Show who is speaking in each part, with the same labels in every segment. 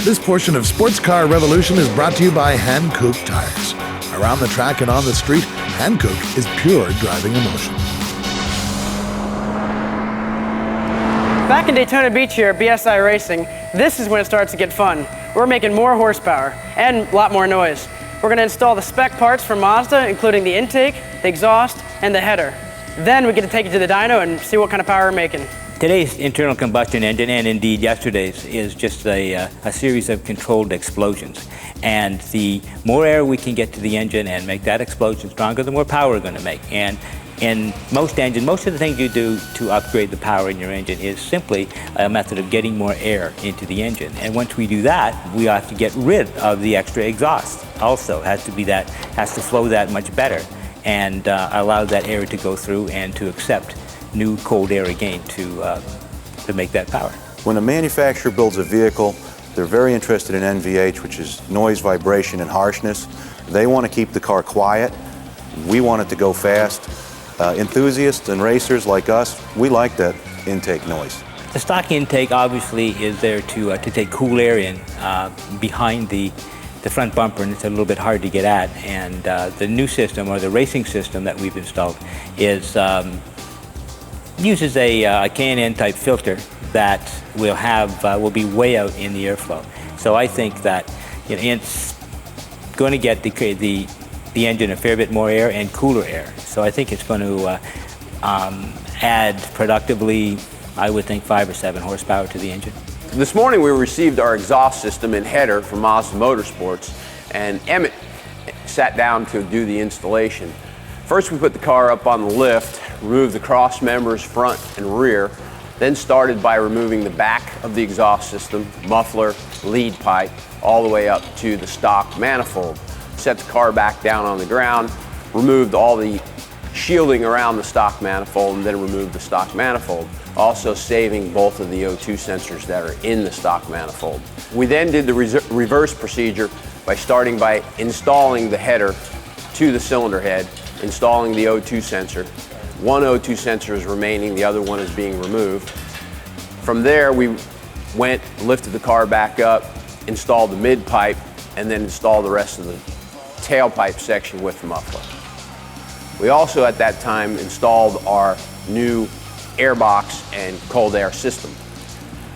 Speaker 1: This portion of SportsCar Revolution is brought to you by Hankook Tires. Around the track and on the street, Hankook is pure driving emotion.
Speaker 2: Back in Daytona Beach here at BSI Racing, this is when it starts to get fun. We're making more horsepower and a lot more noise. We're going to install the spec parts from Mazda, including the intake, the exhaust, and the header. Then we get to take it to the dyno and see what kind of power we're making.
Speaker 3: Today's internal combustion engine, and indeed yesterday's, is just a series of controlled explosions. And the more air we can get to the engine and make that explosion stronger, the more power we're going to make. And in most engines, most of the things you do to upgrade the power in your engine is simply a method of getting more air into the engine. And once we do that, we have to get rid of the extra exhaust. Also, has to flow that much better and allow that air to go through and to accept new cold air again to make that power.
Speaker 4: When a manufacturer builds a vehicle, they're very interested in NVH, which is noise, vibration, and harshness. They want to keep the car quiet. We want it to go fast. Enthusiasts and racers like us, we like that intake noise.
Speaker 3: The stock intake obviously is there to take cool air in behind the front bumper, and it's a little bit hard to get at. And the new system, or the racing system that we've installed, uses a K&N type filter that will be way out in the airflow. So I think that it's going to get the engine a fair bit more air and cooler air. So I think it's going to add productively, I would think, 5 or 7 horsepower to the engine.
Speaker 5: This morning we received our exhaust system and header from Mazda Motorsports, and Emmett sat down to do the installation. First we put the car up on the lift, removed the cross members front and rear, then started by removing the back of the exhaust system, muffler, lead pipe, all the way up to the stock manifold. Set the car back down on the ground, removed all the shielding around the stock manifold, and then removed the stock manifold, also saving both of the O2 sensors that are in the stock manifold. We then did the reverse procedure by starting by installing the header to the cylinder head, installing the O2 sensor. One O2 sensor is remaining, the other one is being removed. From there we went, lifted the car back up, installed the mid pipe, and then installed the rest of the tailpipe section with the muffler. We also at that time installed our new airbox and cold air system.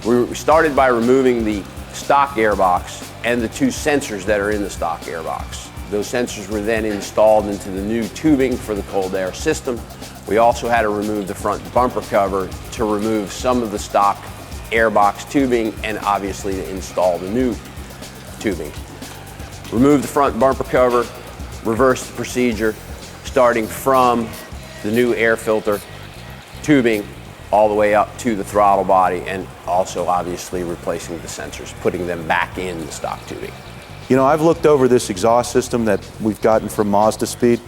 Speaker 5: We started by removing the stock airbox and the 2 sensors that are in the stock airbox. Those sensors were then installed into the new tubing for the cold air system. We also had to remove the front bumper cover to remove some of the stock airbox tubing and obviously to install the new tubing. Remove the front bumper cover, reverse the procedure, starting from the new air filter tubing all the way up to the throttle body, and also obviously replacing the sensors, putting them back in the stock tubing.
Speaker 4: You know, I've looked over this exhaust system that we've gotten from Mazda Speed.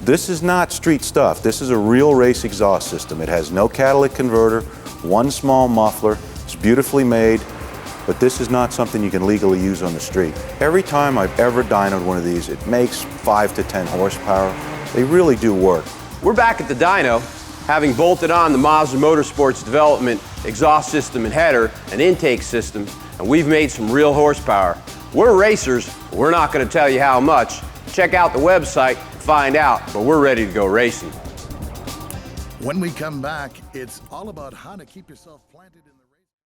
Speaker 4: This is not street stuff. This is a real race exhaust system. It has no catalytic converter, 1 small muffler. It's beautifully made, but this is not something you can legally use on the street. Every time I've ever dynoed one of these, it makes 5 to 10 horsepower. They really do work.
Speaker 5: We're back at the dyno, having bolted on the Mazda Motorsports development exhaust system and header and intake system, and we've made some real horsepower. We're racers, we're not going to tell you how much. Check out the website to find out, but we're ready to go racing.
Speaker 1: When we come back, it's all about how to keep yourself planted in the